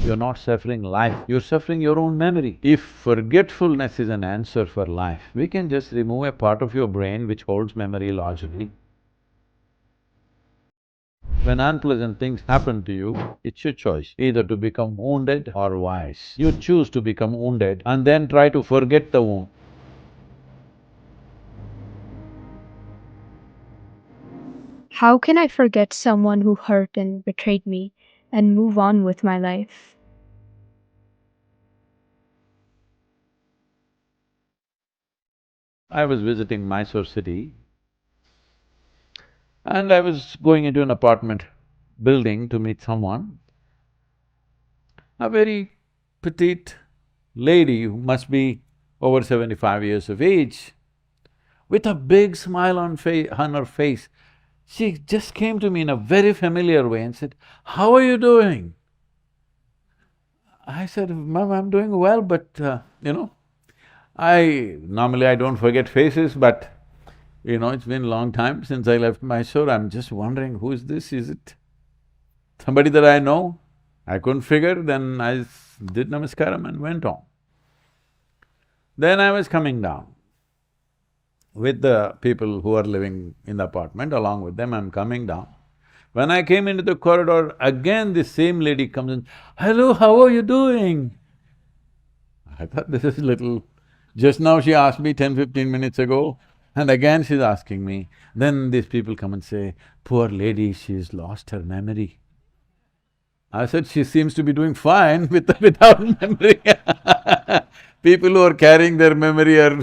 You're not suffering life, you're suffering your own memory. If forgetfulness is an answer for life, we can just remove a part of your brain which holds memory largely. When unpleasant things happen to you, it's your choice, either to become wounded or wise. You choose to become wounded and then try to forget the wound. How can I forget someone who hurt and betrayed me and move on with my life? I was visiting Mysore city and I was going into an apartment building to meet someone. A very petite lady who must be over 75 years of age, with a big smile on her face. She just came to me in a very familiar way and said, "How are you doing?" I said, "Ma'am, I'm doing well, but normally I don't forget faces, but it's been a long time since I left Mysore. I'm just wondering, who is this? Is it somebody that I know?" I couldn't figure, then did namaskaram and went on. Then I was coming down with the people who are living in the apartment, along with them I'm coming down. When I came into the corridor, again this same lady comes in, "Hello, how are you doing?" I thought this is little… Just now she asked me 10, 15 minutes ago, and again she's asking me. Then these people come and say, "Poor lady, she's lost her memory." I said, "She seems to be doing fine without memory." People who are carrying their memory are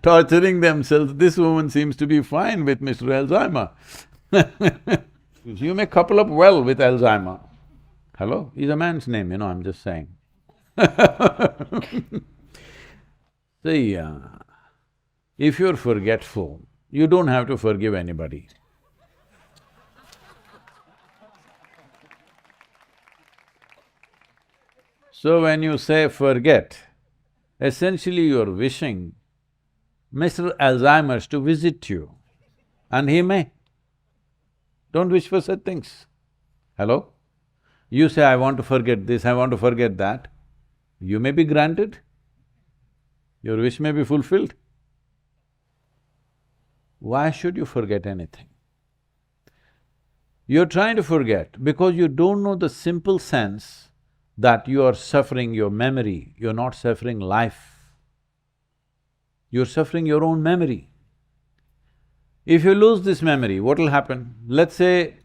torturing themselves. This woman seems to be fine with Mr. Alzheimer. You may couple up well with Alzheimer. Hello? Is a man's name, I'm just saying. See, if you're forgetful, you don't have to forgive anybody. So when you say forget, essentially you're wishing Mr. Alzheimer's to visit you, and he may. Don't wish for such things. Hello? You say, "I want to forget this, I want to forget that." You may be granted, your wish may be fulfilled. Why should you forget anything? You're trying to forget because you don't know the simple sense that you are suffering your memory, you're not suffering life. You're suffering your own memory. If you lose this memory, what will happen? Let's say,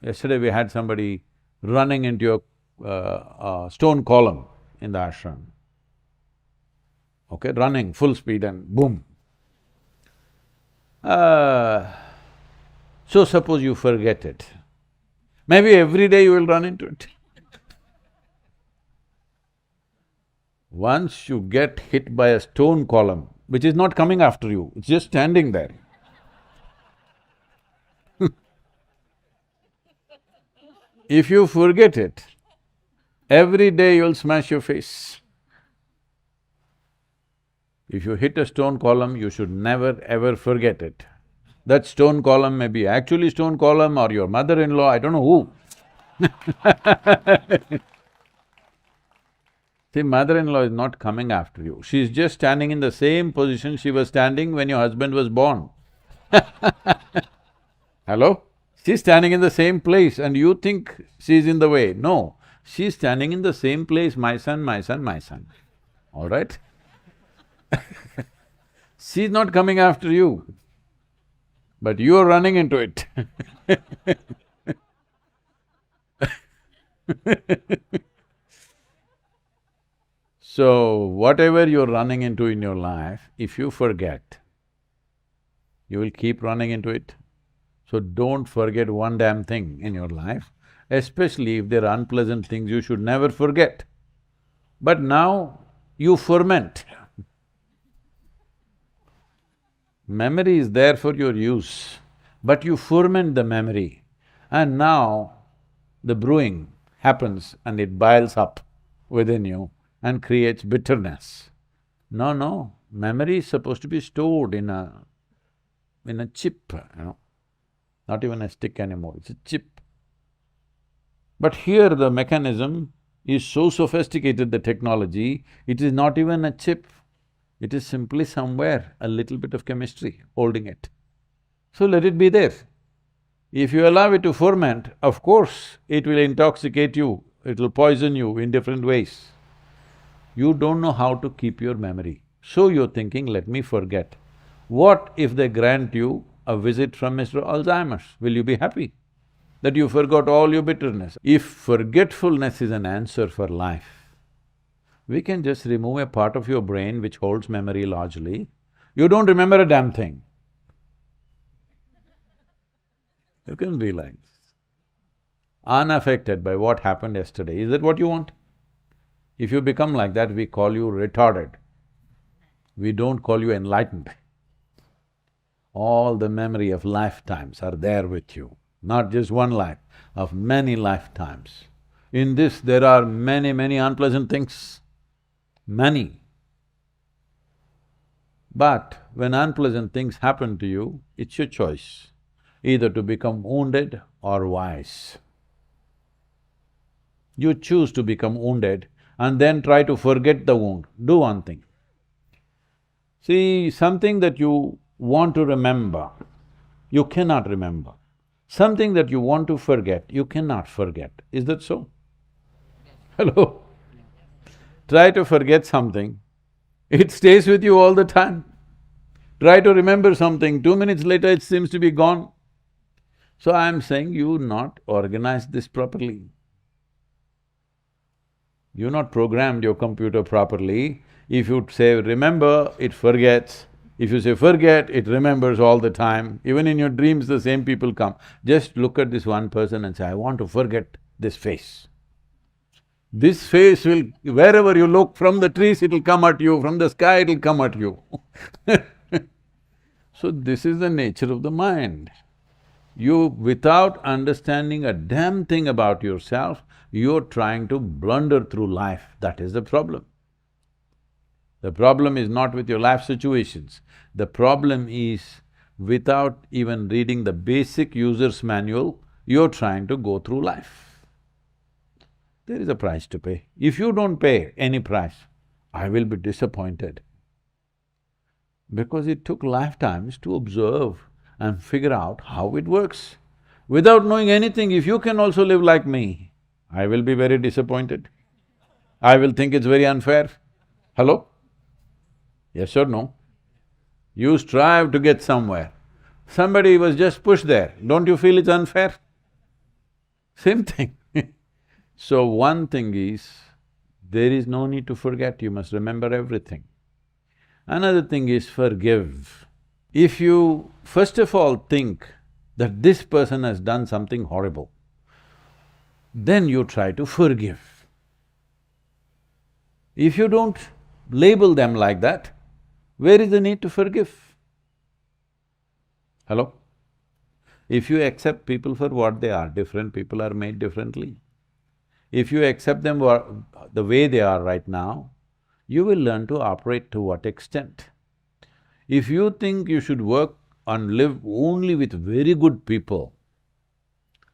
yesterday we had somebody running into a stone column in the ashram, okay, running full speed and boom. Uh, so suppose you forget it. Maybe every day you will run into it. Once you get hit by a stone column, which is not coming after you, it's just standing there. If you forget it, every day you'll smash your face. If you hit a stone column, you should never ever forget it. That stone column may be actually stone column or your mother-in-law, I don't know who. See, mother-in-law is not coming after you, she's just standing in the same position she was standing when your husband was born. Hello? She's standing in the same place and you think she's in the way. No, she's standing in the same place, my son, my son, my son. All right? She's not coming after you, but you're running into it. So, whatever you're running into in your life, if you forget, you will keep running into it. So don't forget one damn thing in your life, especially if there are unpleasant things you should never forget. But now you ferment. Memory is there for your use, but you ferment the memory, and now the brewing happens and it boils up within you and creates bitterness. No, no, memory is supposed to be stored in a chip, not even a stick anymore, it's a chip. But here the mechanism is so sophisticated, the technology, it is not even a chip, it is simply somewhere a little bit of chemistry holding it. So let it be there. If you allow it to ferment, of course, it will intoxicate you, it will poison you in different ways. You don't know how to keep your memory. So you're thinking, let me forget. What if they grant you a visit from Mr. Alzheimer's? Will you be happy that you forgot all your bitterness? If forgetfulness is an answer for life, we can just remove a part of your brain which holds memory largely. You don't remember a damn thing. You can be like this, unaffected by what happened yesterday. Is that what you want? If you become like that, we call you retarded. We don't call you enlightened. All the memory of lifetimes are there with you, not just one life, of many lifetimes. In this, there are many unpleasant things, many. But when unpleasant things happen to you, it's your choice, either to become wounded or wise. You choose to become wounded and then try to forget the wound. Do one thing. See, something that you want to remember, you cannot remember. Something that you want to forget, you cannot forget. Is that so? Hello? Try to forget something, it stays with you all the time. Try to remember something, 2 minutes later it seems to be gone. So I'm saying you not organized this properly. You're not programmed your computer properly. If you say remember, it forgets. If you say forget, it remembers all the time. Even in your dreams, the same people come. Just look at this one person and say, I want to forget this face. This face will… wherever you look, from the trees it'll come at you, from the sky it'll come at you. So this is the nature of the mind. You, without understanding a damn thing about yourself, you're trying to blunder through life, that is the problem. The problem is not with your life situations, the problem is without even reading the basic user's manual, you're trying to go through life. There is a price to pay. If you don't pay any price, I will be disappointed. Because it took lifetimes to observe and figure out how it works. Without knowing anything, if you can also live like me, I will be very disappointed. I will think it's very unfair. Hello? Yes or no? You strive to get somewhere. Somebody was just pushed there, don't you feel it's unfair? Same thing. So one thing is, there is no need to forget, you must remember everything. Another thing is forgive. If you first of all think that this person has done something horrible, then you try to forgive. If you don't label them like that, where is the need to forgive? Hello? If you accept people for what they are, different people are made differently. If you accept them the way they are right now, you will learn to operate to what extent. If you think you should work and live only with very good people,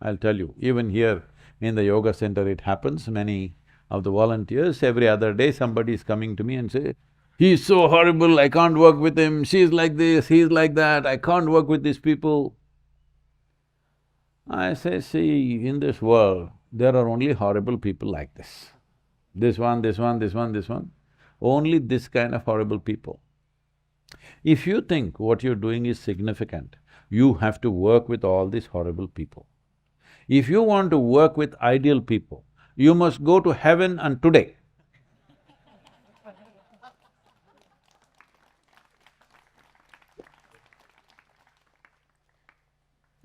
I'll tell you, even here in the yoga center it happens, many of the volunteers, every other day somebody is coming to me and say, he's so horrible, I can't work with him, she's like this, he's like that, I can't work with these people. I say, see, in this world, there are only horrible people like this. This one, this one, this one, this one, only this kind of horrible people. If you think what you're doing is significant, you have to work with all these horrible people. If you want to work with ideal people, you must go to heaven and today.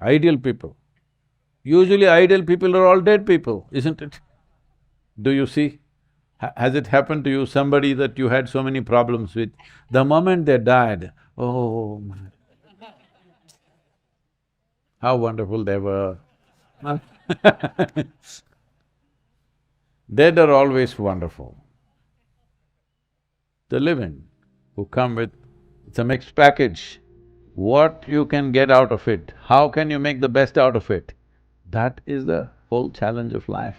Ideal people. Usually ideal people are all dead people, isn't it? Do you see? Has it happened to you, somebody that you had so many problems with, the moment they died, oh, how wonderful they were. Dead are always wonderful. The living, who come with… it's a mixed package. What you can get out of it, how can you make the best out of it, that is the whole challenge of life.